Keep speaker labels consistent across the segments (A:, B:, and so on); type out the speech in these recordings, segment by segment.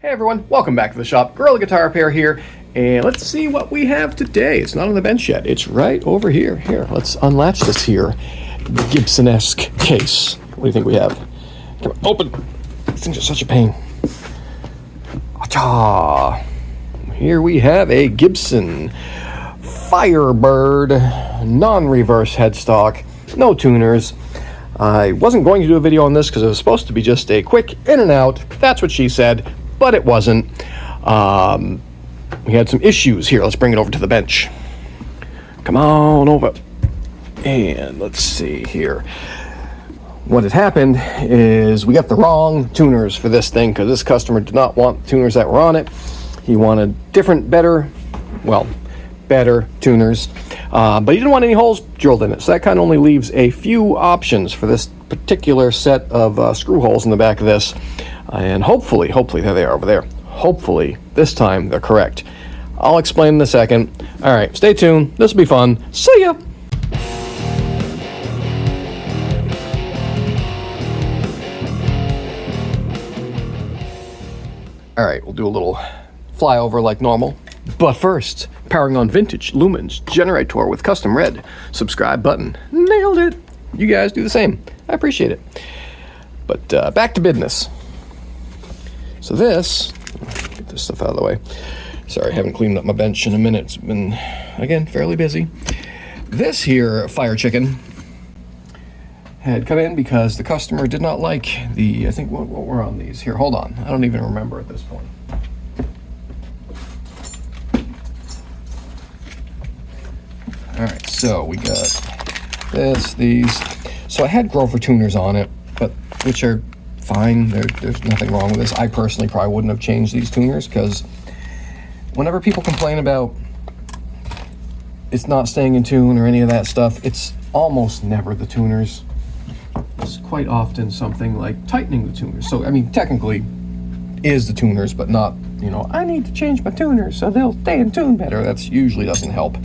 A: Hey everyone, welcome back to the shop. Gorilla Guitar Repair here, and let's see what we have today. It's not on the bench yet. It's right over here. Here, let's unlatch this here Gibson-esque case. What do you think we have? Come on, open. These things are such a pain. Acha! Here we have a Gibson Firebird non-reverse headstock, no tuners. I wasn't going to do a video on this because it was supposed to be just a quick in and out. That's what she said. But it wasn't. We had some issues here. Let's bring it over to the bench. Come on over. And let's see here. What had happened is we got the wrong tuners for this thing because this customer did not want the tuners that were on it. He wanted different, better tuners. But he didn't want any holes drilled in it. So that kind of only leaves a few options for this particular set of screw holes in the back of this. And hopefully, there they are over there. Hopefully, this time they're correct. I'll explain in a second. All right, stay tuned. This will be fun. See ya! All right, we'll do a little flyover like normal. But first, powering on vintage Lumens generator with custom red. Subscribe button. Nailed it! You guys do the same. I appreciate it. But back to business. So this, get this stuff out of the way. Sorry, I haven't cleaned up my bench in a minute. It's been, again, fairly busy. This here fire chicken had come in because the customer did not like the, I think, what were on these? Here, hold on. I don't even remember at this point. All right, so we got this, these. So I had Grover tuners on it, but which are fine. There's nothing wrong with this. I personally probably wouldn't have changed these tuners because whenever people complain about it's not staying in tune or any of that stuff, it's almost never the tuners. It's quite often something like tightening the tuners. So, I mean, technically is the tuners, but not, you know, I need to change my tuners so they'll stay in tune better. That's usually doesn't help.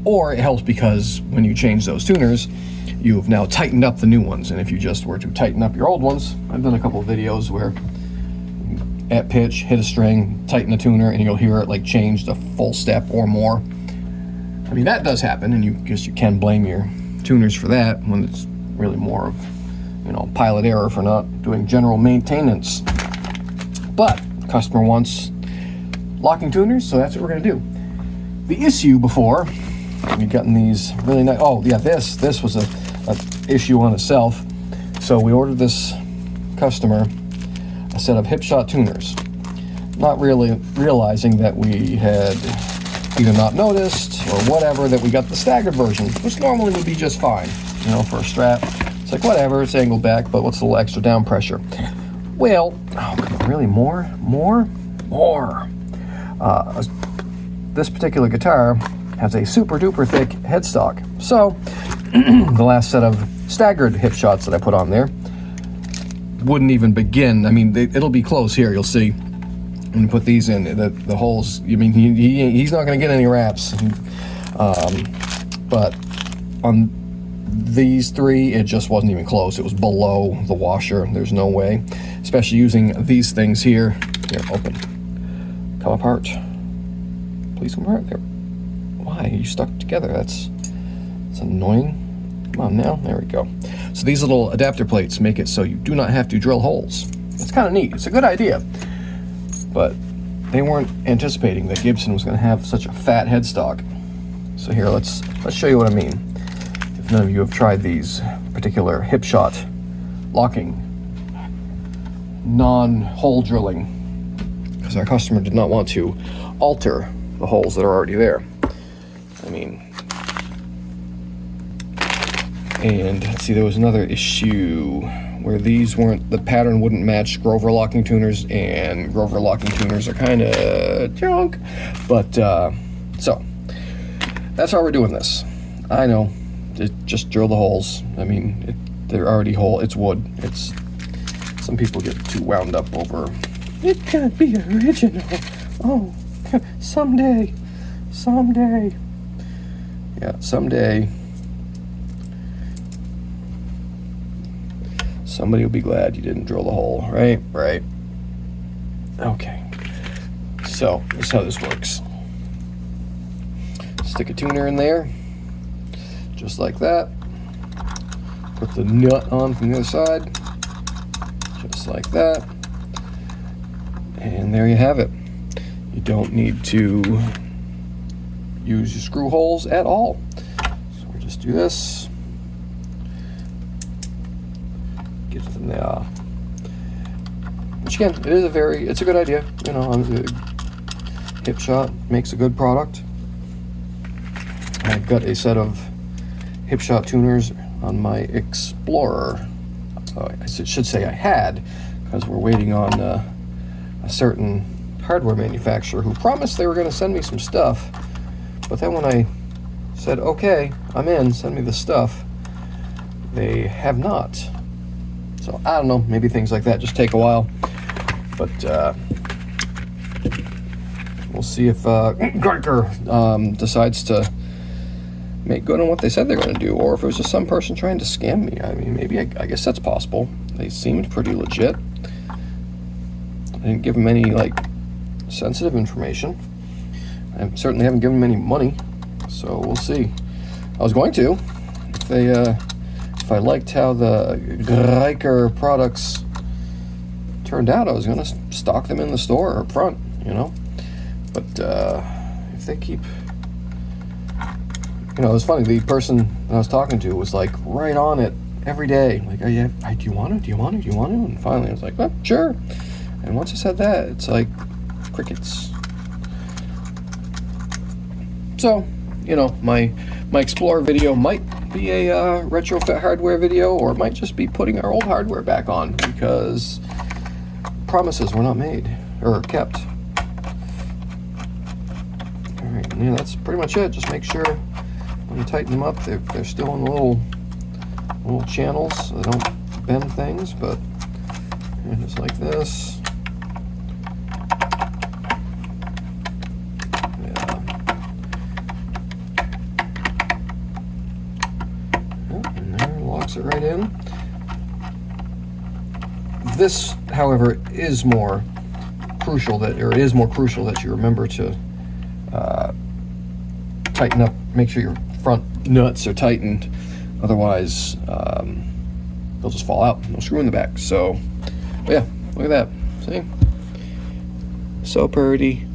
A: Or it helps because when you change those tuners, you've now tightened up the new ones. And if you just were to tighten up your old ones, I've done a couple of videos where at pitch, hit a string, tighten a tuner, and you'll hear it like change the full step or more. I mean, that does happen, and you guess you can blame your tuners for that when it's really more of, you know, pilot error for not doing general maintenance. But the customer wants locking tuners, so that's what we're gonna do. The issue before, we've gotten these really nice, oh yeah, this was a issue on itself. So we ordered this customer a set of hip shot tuners, not really realizing that we had either not noticed or whatever, that we got the staggered version, which normally would be just fine, you know, for a strap. It's like, whatever, it's angled back, but what's a little extra down pressure? Well, oh, come on, really, more. This particular guitar has a super duper thick headstock. So the last set of staggered hip shots that I put on there wouldn't even begin. I mean, it'll be close here, you'll see. When you put these in, the holes, I mean, he's not going to get any wraps. But on these three, it just wasn't even close. It was below the washer. There's no way. Especially using these things here. Here, open. Come apart. Please come apart. There. Why? Are you stuck together? That's annoying. Come on now. There we go. So these little adapter plates make it so you do not have to drill holes. It's kind of neat. It's a good idea. But they weren't anticipating that Gibson was going to have such a fat headstock. So here, let's show you what I mean. If none of you have tried these particular hip shot locking, non-hole drilling, because our customer did not want to alter the holes that are already there. I mean, and let's see, there was another issue where these weren't, the pattern wouldn't match Grover locking tuners, and Grover locking tuners are kind of junk. But, so, that's how we're doing this. I know, just drill the holes. I mean, they're already whole, it's wood. Some people get too wound up over, it can't be original. Oh, someday. Yeah, someday. Somebody will be glad you didn't drill the hole, right? Right. Okay, so this is how this works. Stick a tuner in there, just like that. Put the nut on from the other side, just like that. And there you have it. You don't need to use your screw holes at all. So we'll just do this. Get them there. Which again, it's a good idea. You know, Hipshot makes a good product. I've got a set of Hipshot tuners on my Explorer. I should say I had, because we're waiting on a certain hardware manufacturer who promised they were going to send me some stuff, but then when I said, okay, I'm in, send me the stuff, they have not. So I don't know, maybe things like that just take a while, but we'll see if Geiger decides to make good on what they said they're going to do, or if it was just some person trying to scam me. I mean, maybe, I guess that's possible. They seemed pretty legit. I didn't give them any, like, sensitive information. I certainly haven't given them any money, so we'll see. I was going to, if I liked how the Geiger products turned out, I was going to stock them in the store up front, you know. But if they keep... You know, it was funny, the person I was talking to was like right on it every day. Like, oh yeah, do you want to? And finally I was like, oh, sure. And once I said that, it's like crickets. So, you know, my Explorer video might be a retrofit hardware video, or it might just be putting our old hardware back on, because promises were not made, or kept. Alright, yeah, that's pretty much it. Just make sure when you tighten them up, they're still in the little channels, so they don't bend things, but just like this. Yeah. And there, locks it right in. This, however, is more crucial that you remember to tighten up, make sure your front nuts are tightened, otherwise they'll just fall out, no screw in the back. So yeah, look at that, see, so pretty.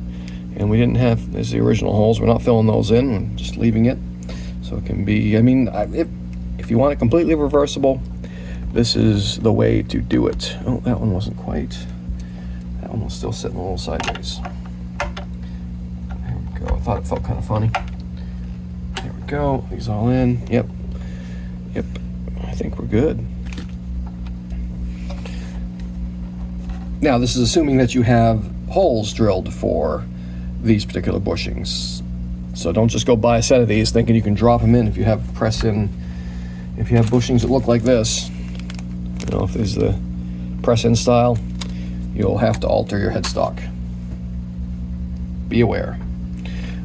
A: And we didn't have, there's the original holes, we're not filling those in, we're just leaving it so it can be, I mean, if you want it completely reversible, this is the way to do it. Oh, that one wasn't quite, that one was still sitting a little sideways. There we go. I thought it felt kind of funny. There we go, these all in. Yep, I think we're good. Now this is assuming that you have holes drilled for these particular bushings, so don't just go buy a set of these thinking you can drop them in. If you have if you have bushings that look like this, you know, if there's the press-in style, you'll have to alter your headstock. Be aware.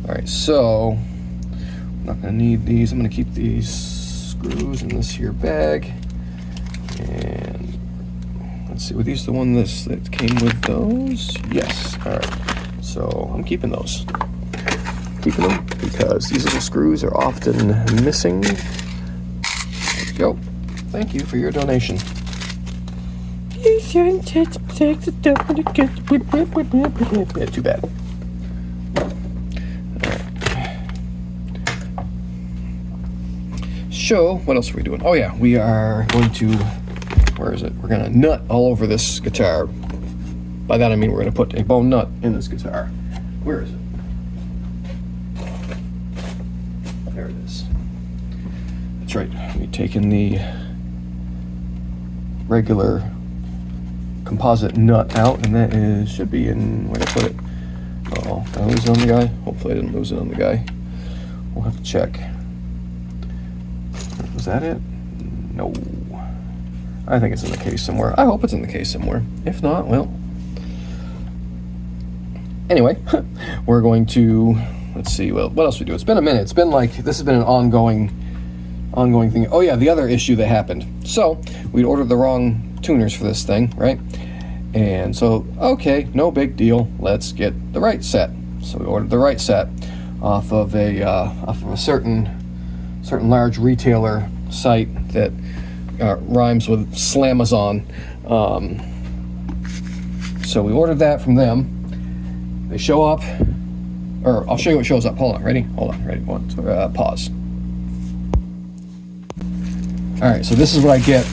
A: All right, so I'm not gonna need these. I'm gonna keep these screws in this here bag. And let's see, were these the one that came with those? Yes. All right. So I'm keeping those. Keeping them because these little screws are often missing. There we go. Thank you for your donation. Yeah, too bad. So, what else are we doing? Oh yeah, we are going to, where is it? We're gonna nut all over this guitar. By that I mean we're gonna put a bone nut in this guitar. Where is it? There it is. That's right, we've taken the regular composite nut out, and that should be in, where did I put it? Uh-oh, did I lose it on the guy? Hopefully I didn't lose it on the guy. We'll have to check. Was that it? No. I think it's in the case somewhere. I hope it's in the case somewhere. If not, well. Anyway, we're going to, let's see, well, what else we do? It's been a minute. It's been like, this has been an ongoing thing. Oh yeah, the other issue that happened. So, we'd ordered the wrong tuners for this thing, right? And so, okay, no big deal. Let's get the right set. So we ordered the right set off of a certain large retailer site that rhymes with Slamazon. So we ordered that from them. They show up, or I'll show you what shows up. Hold on, ready? Hold on, ready? One, two, pause. All right, so this is what I get.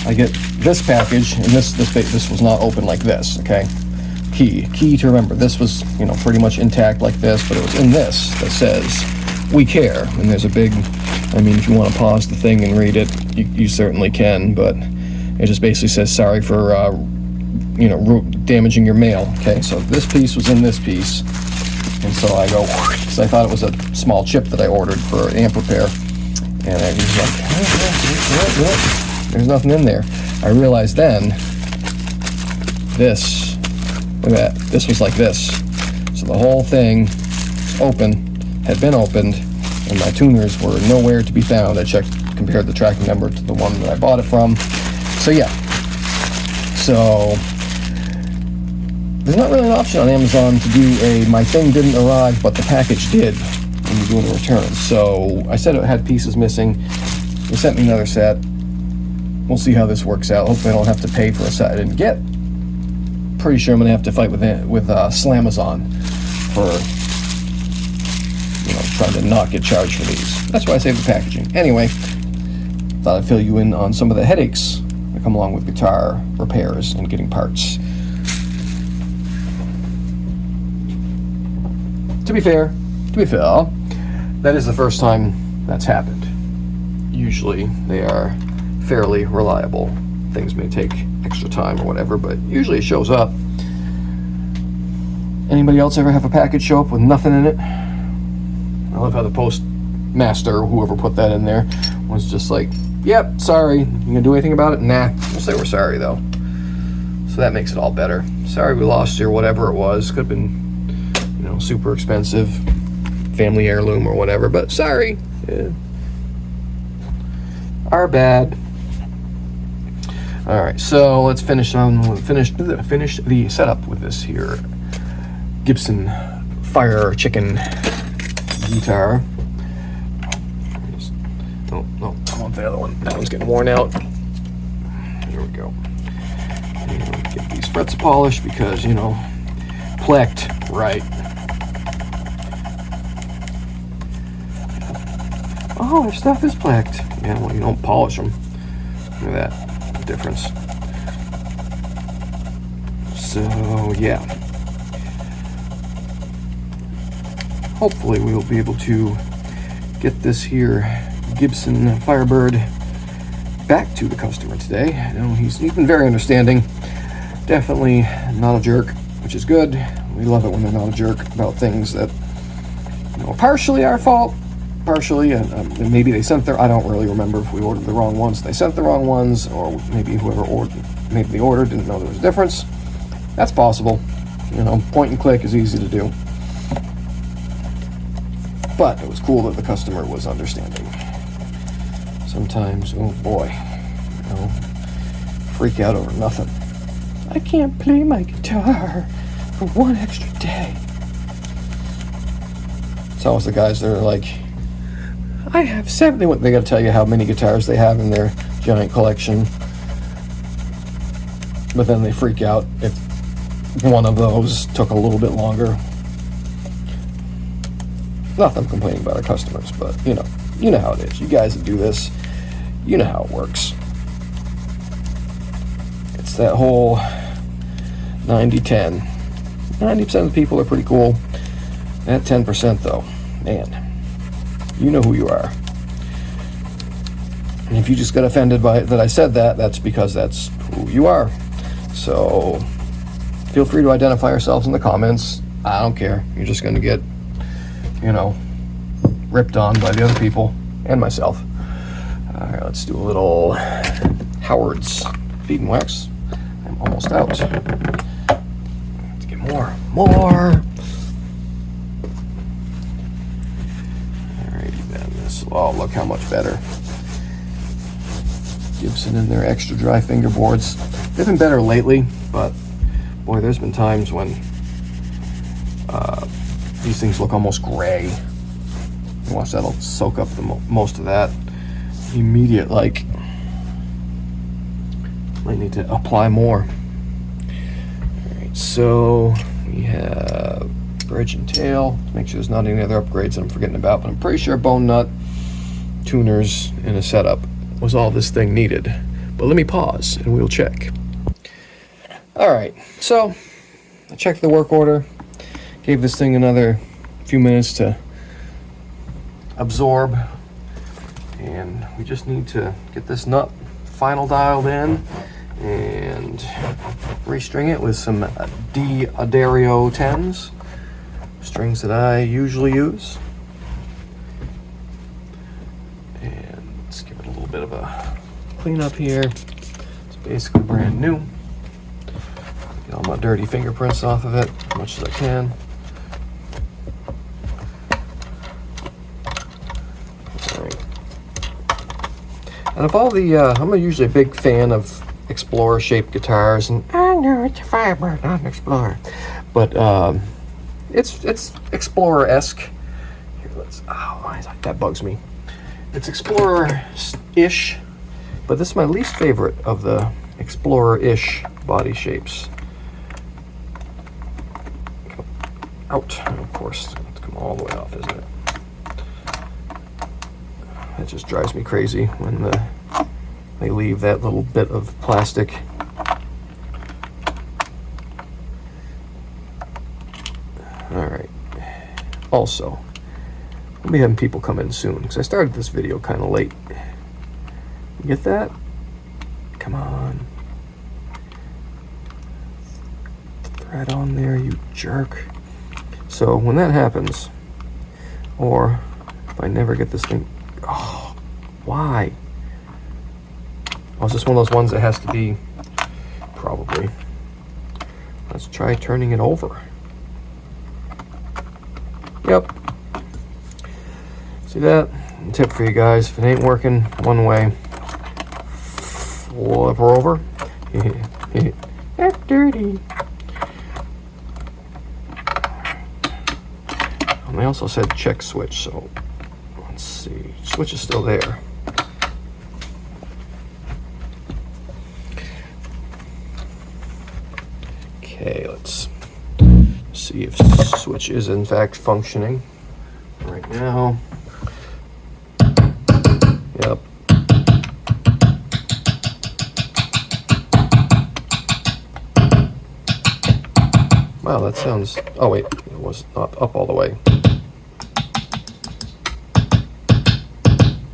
A: I get this package, and this was not open like this. Okay, key to remember. This was, you know, pretty much intact like this, but it was in this that says "We care," and there's a big. I mean, if you want to pause the thing and read it, you certainly can, but it just basically says sorry for damaging your mail. Okay, so this piece was in this piece, and so I go, because I thought it was a small chip that I ordered for amp repair, and I was like, what? There's nothing in there. I realized then, this, look at that, this was like this. So the whole thing had been opened, and my tuners were nowhere to be found. I compared the tracking number to the one that I bought it from. So yeah, so there's not really an option on Amazon to do my thing didn't arrive, but the package did when you're doing a return. So I said it had pieces missing. They sent me another set. We'll see how this works out. Hopefully I don't have to pay for a set I didn't get. Pretty sure I'm gonna have to fight with Slamazon for, you know, trying to not get charged for these. That's why I saved the packaging. Anyway, thought I'd fill you in on some of the headaches that come along with guitar repairs and getting parts. To be fair, that is the first time that's happened. Usually they are fairly reliable. Things may take extra time or whatever, but usually it shows up. Anybody else ever have a package show up with nothing in it? I love how the postmaster, whoever put that in there, was just like, yep, sorry. You gonna do anything about it? Nah. We'll say we're sorry though. So that makes it all better. Sorry we lost you or whatever it was. Could have been, you know, super expensive, family heirloom or whatever, but sorry. Yeah. Our bad. All right, so let's finish the setup with this here Gibson Fire Chicken guitar. No, I want the other one. That one's getting worn out. Here we go. Get these frets polished because, you know, plecked, right? Oh, their stuff is plecked. Yeah, well, you don't polish them. Look at that difference. So yeah, hopefully we will be able to get this here Gibson Firebird back to the customer today. You know, he's been very understanding, definitely not a jerk, which is good. We love it when they're not a jerk about things that, you know, partially our fault, partially, and maybe they sent I don't really remember if we ordered the wrong ones. They sent the wrong ones, or maybe whoever made the order didn't know there was a difference. That's possible. You know, point and click is easy to do. But it was cool that the customer was understanding. Sometimes, oh boy, you know, freak out over nothing. I can't play my guitar for one extra day. It's always the guys that are like, I have 7. They got to tell you how many guitars they have in their giant collection, but then they freak out if one of those took a little bit longer. Not that I'm complaining about our customers, but you know how it is. You guys that do this, you know how it works. It's that whole 90-10. 90% of the people are pretty cool. That 10% though, man. You know who you are. And if you just got offended by that I said that, that's because that's who you are. So feel free to identify yourselves in the comments. I don't care. You're just going to get, you know, ripped on by the other people and myself. All right, let's do a little Howard's feed and wax. I'm almost out. Let's get more. Oh, look how much better. Gibson and their extra dry fingerboards. They've been better lately, but boy, there's been times when these things look almost gray. Watch, that'll soak up the most of that. Immediate, like, might need to apply more. Alright, so we have bridge and tail. Make sure there's not any other upgrades that I'm forgetting about, but I'm pretty sure bone nut, tuners, and a setup was all this thing needed. But let me pause and we'll check. Alright, so I checked the work order, gave this thing another few minutes to absorb, and we just need to get this nut final dialed in and restring it with some D'Addario 10s, strings that I usually use. And let's give it a little bit of a clean up here. It's basically brand new. Get all my dirty fingerprints off of it as much as I can. And of all the, I'm usually a big fan of Explorer-shaped guitars, and I know it's a Firebird, not an Explorer, but it's Explorer-esque. Here, let's. Oh, that bugs me. It's Explorer-ish, but this is my least favorite of the Explorer-ish body shapes. Out, and of course, it's come all the way off, isn't it? It just drives me crazy when they leave that little bit of plastic. Alright. Also, we'll be having people come in soon, because I started this video kind of late. You get that? Come on. Thread on there, you jerk. So when that happens, or if I never get this thing... Oh, why? Oh, it's just one of those ones that has to be, probably. Let's try turning it over. Yep. See that? Tip for you guys, if it ain't working one way, flip her over. That's dirty. And they also said check switch, so let's see. Switch is still there. Okay, let's see if switch is in fact functioning right now. Yep. Wow, that sounds... Oh wait, it was not up all the way.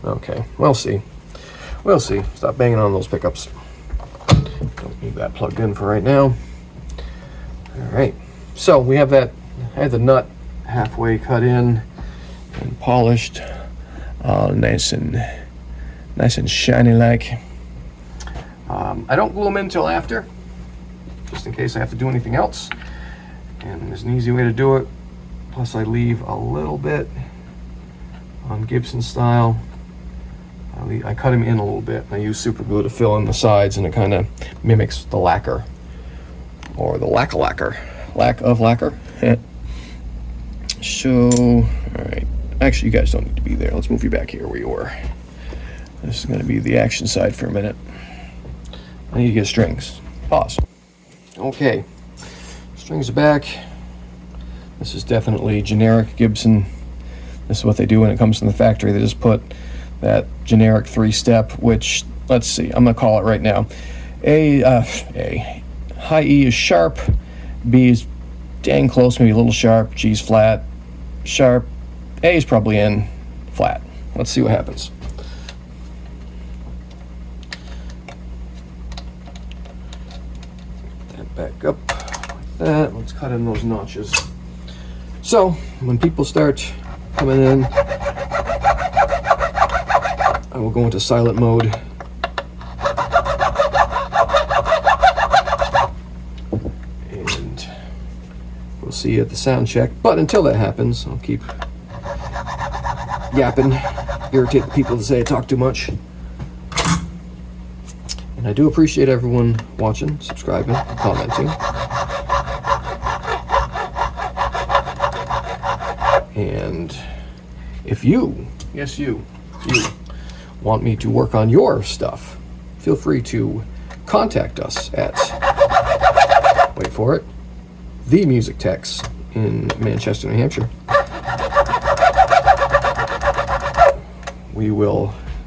A: Okay, we'll see. We'll see. Stop banging on those pickups. Don't need that plugged in for right now. Alright, so we have that. I had the nut halfway cut in and polished. All nice and shiny like. I don't glue them in until after, just in case I have to do anything else. And there's an easy way to do it. Plus I leave a little bit on Gibson style. I cut them in a little bit. I use super glue to fill in the sides, and it kind of mimics the lacquer, or the lack of lacquer. So, all right. Actually, you guys don't need to be there. Let's move you back here where you were. This is going to be the action side for a minute. I need to get strings. Pause. Okay. Strings are back. This is definitely generic Gibson. This is what they do when it comes from the factory. They just put that generic 3-step, which, let's see, I'm going to call it right now. A. High E is sharp. B is dang close, maybe a little sharp. G is flat. Sharp. A is probably in flat. Let's see what happens. Put that back up like that. Let's cut in those notches. So, when people start coming in, I will go into silent mode. And we'll see you at the sound check. But until that happens, I'll keep yapping, irritate the people that say I talk too much. And And I do appreciate everyone watching, subscribing, commenting. And if you, yes you want me to work on your stuff, feel free to contact us at, wait for it, The Music Techs in Manchester, New Hampshire.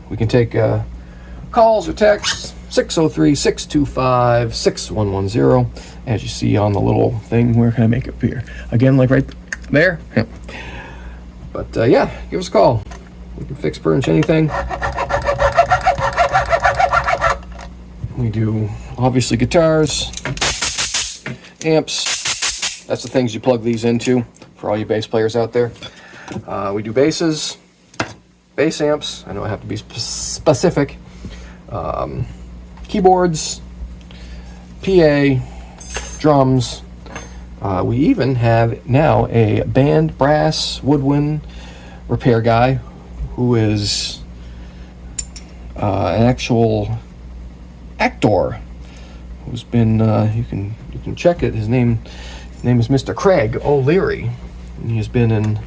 A: We can take calls or texts, 603-625-6110, as you see on the little thing. Where can I make it appear? Again, like right there? Yeah. But yeah, give us a call. We can fix pretty much anything. We do, obviously, guitars, amps. That's the things you plug these into for all you bass players out there. We do basses, bass amps. I know I have to be specific. Keyboards, PA, drums. We even have now a band brass woodwind repair guy who is an actual actor who's been you can check it. His name is Mr. Craig O'Leary, and he has been in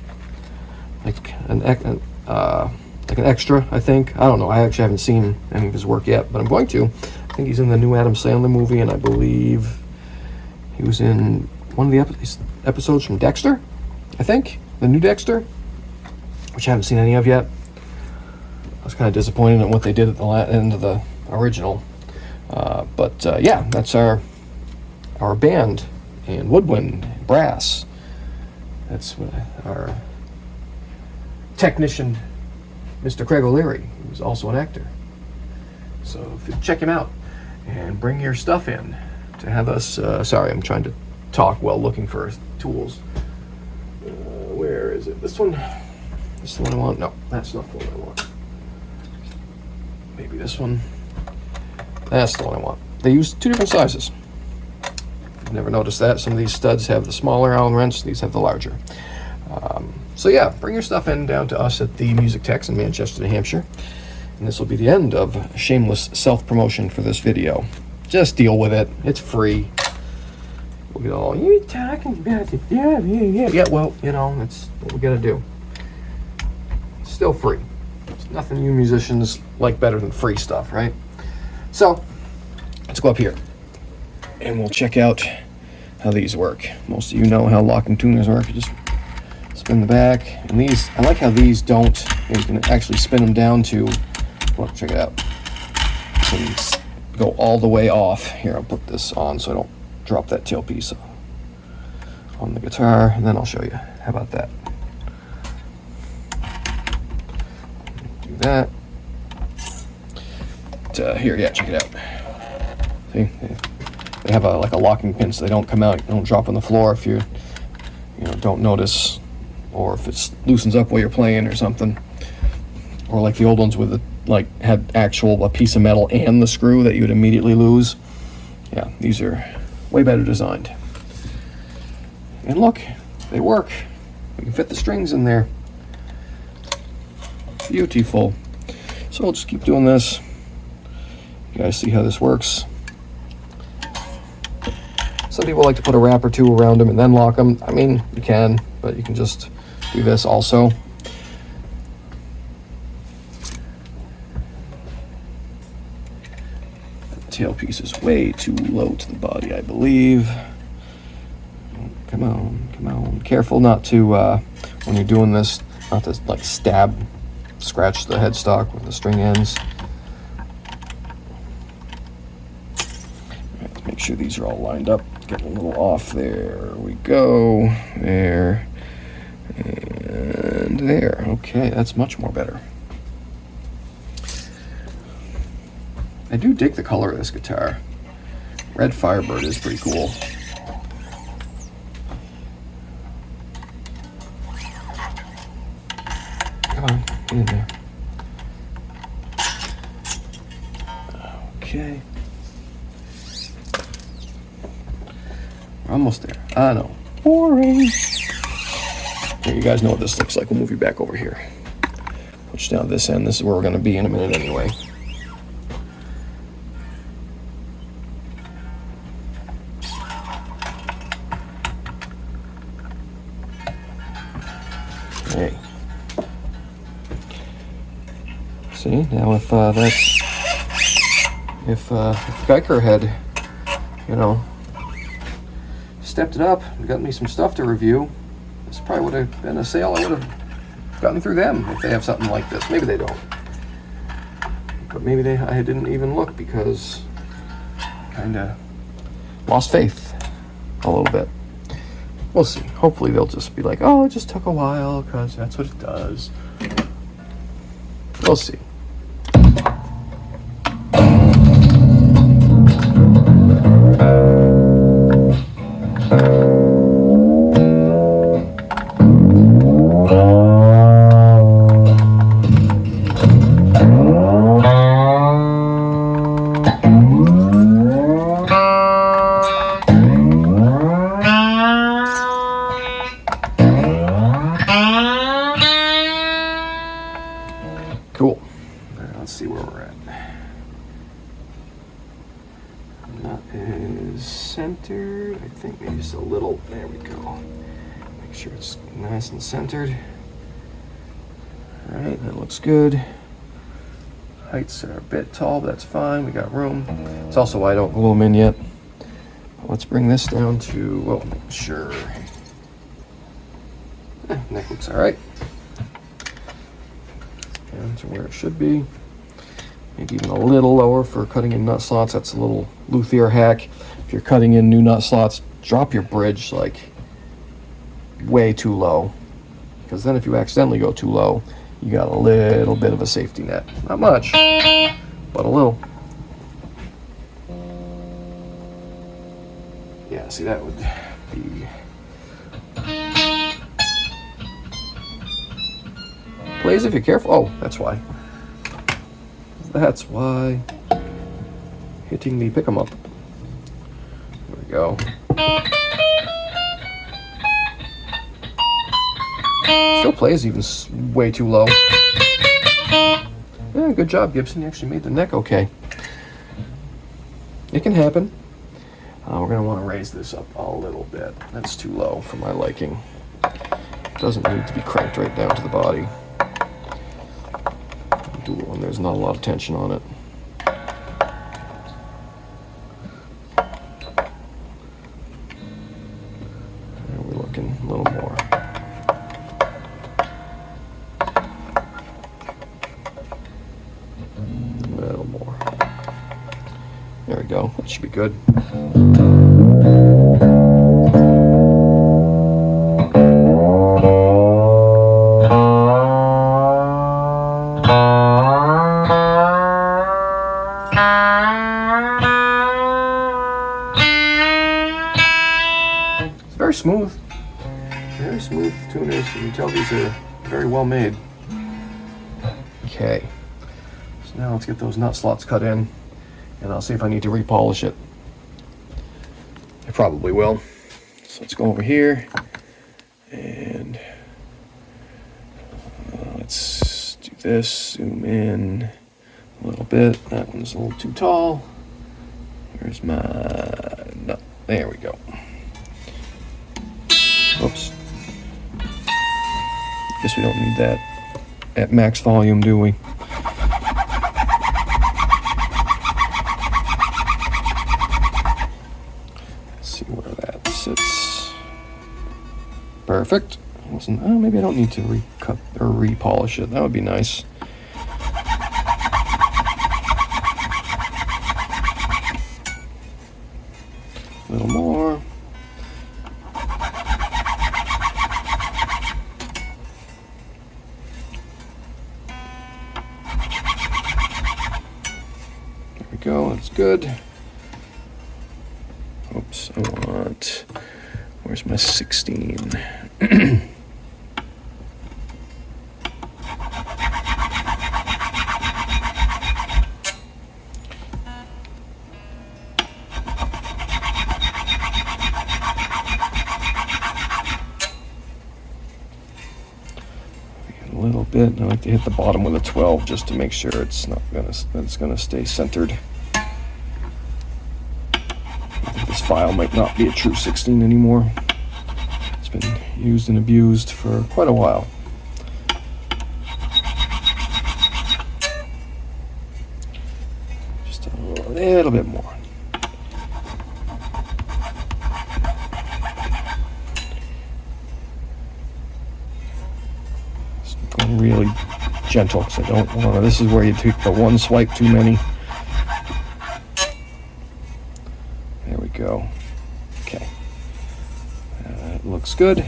A: like an extra, I think. I don't know, I actually haven't seen any of his work yet, but I'm going to. I think he's in the new Adam Sandler movie, and I believe he was in one of the episodes from Dexter, I think, the new Dexter, which I haven't seen any of yet. I was kind of disappointed in what they did at the end of the original. But yeah, that's our band and woodwind, brass. That's what our technician, Mr. Craig O'Leary, who's also an actor. So if you check him out and bring your stuff in to have us. Sorry, I'm trying to talk while looking for tools. Where is it? This one? This is the one I want? No, that's not the one I want. Maybe this one. That's the one I want. They use two different sizes. I've never noticed that. Some of these studs have the smaller Allen wrench. These have the larger. So yeah, bring your stuff in down to us at the Music Techs in Manchester, New Hampshire. And this will be the end of shameless self-promotion for this video. Just deal with it. It's free. We'll get all, you talking about it? Yeah. Yeah, well, you know, that's what we gotta do. It's still free. There's nothing you musicians like better than free stuff, right? So, let's go up here. And we'll check out how these work. Most of you know how locking tuners work. You just spin the back. And these, I like how these don't, you can actually spin them down to, well, check it out. You can go all the way off. Here, I'll put this on so I don't drop that tailpiece on the guitar, and then I'll show you. How about that? Do that. Here, yeah, check it out. See, they have like a locking pin, so they don't come out, don't drop on the floor if you don't notice, or if it loosens up while you're playing or something, or like the old ones with had a piece of metal and the screw that you would immediately lose. Yeah, these are way better designed. And look, they work. We can fit the strings in there. Beautiful. So we'll just keep doing this. You guys see how this works. Some people like to put a wrap or two around them and then lock them. I mean, you can, but you can just do this also. Tailpiece is way too low to the body, I believe. Come on. Careful not to, when you're doing this, not to like scratch the headstock with the string ends. Right, make sure these are all lined up. Getting a little off. There we go. There. And there. Okay, that's much more better. I do dig the color of this guitar. Red Firebird is pretty cool. Come on, get in there. Okay. We're almost there. I know. Boring. Here, you guys know what this looks like. We'll move you back over here. Push down this end. This is where we're going to be in a minute anyway. Hey. See, now if Geiger had, you know, stepped it up and got me some stuff to review, this probably would have been a sale I would have gotten through them if they have something like this. Maybe they don't. But maybe I didn't even look because I kind of lost faith a little bit. We'll see. Hopefully they'll just be like, oh, it just took a while because that's what it does. We'll see. Cool. All right, let's see where we're at. Nut is centered. I think maybe just a little. There we go. Make sure it's nice and centered. All right, that looks good. Heights are a bit tall, but that's fine. We got room. It's also why I don't glue them in yet. Let's bring this down to, well, sure. Neck looks all right. Down to where it should be. Maybe even a little lower for cutting in nut slots. That's a little luthier hack. If you're cutting in new nut slots, drop your bridge like way too low. Because then if you accidentally go too low, you got a little bit of a safety net. Not much, but a little. Yeah, see, that would be... Plays if you're careful. Oh, that's why. That's why. Hitting the pick 'em up. There we go. Still plays even way too low. Yeah, good job, Gibson. You actually made the neck okay. It can happen. We're going to want to raise this up a little bit. That's too low for my liking. It doesn't need to be cranked right down to the body. Do it when there's not a lot of tension on it. There we're looking a little more. A little more. There we go. That should be good. Very smooth. Very smooth tuners. You can tell these are very well made. Okay. So now let's get those nut slots cut in, and I'll see if I need to repolish it. I probably will. So let's go over here, and let's do this. Zoom in a little bit. That one's a little too tall. Where's my nut? There we go. Oops. Guess we don't need that at max volume, do we? Let's see where that sits. Perfect. Maybe I don't need to recut or repolish it. That would be nice. A little more. Go, that's good. Oops, I want, where's my 16? A little bit. I like to hit the bottom with a 12 just to make sure it's gonna stay centered. This file might not be a true 16 anymore. It's been used and abused for quite a while. little bit more. Just going really gentle because I don't want to. This is where you take the one swipe too many. There we go. Okay. That looks good.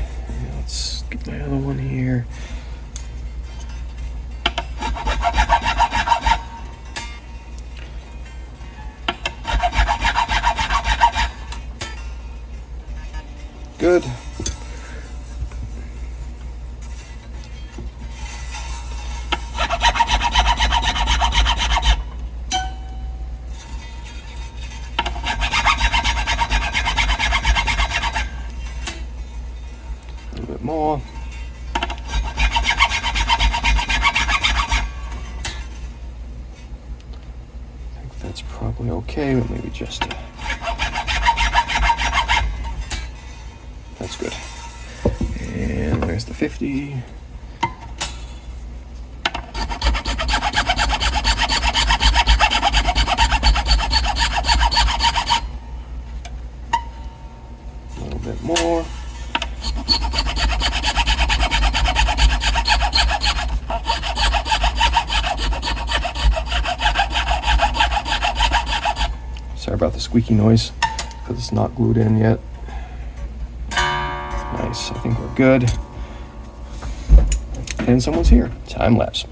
A: Let's get my other one here. Good. A little bit more. I think that's probably okay, but maybe just that's good. And there's the 50. A little bit more. Sorry about the squeaky noise because it's not glued in yet. Nice, I think we're good. And someone's here. Time lapse.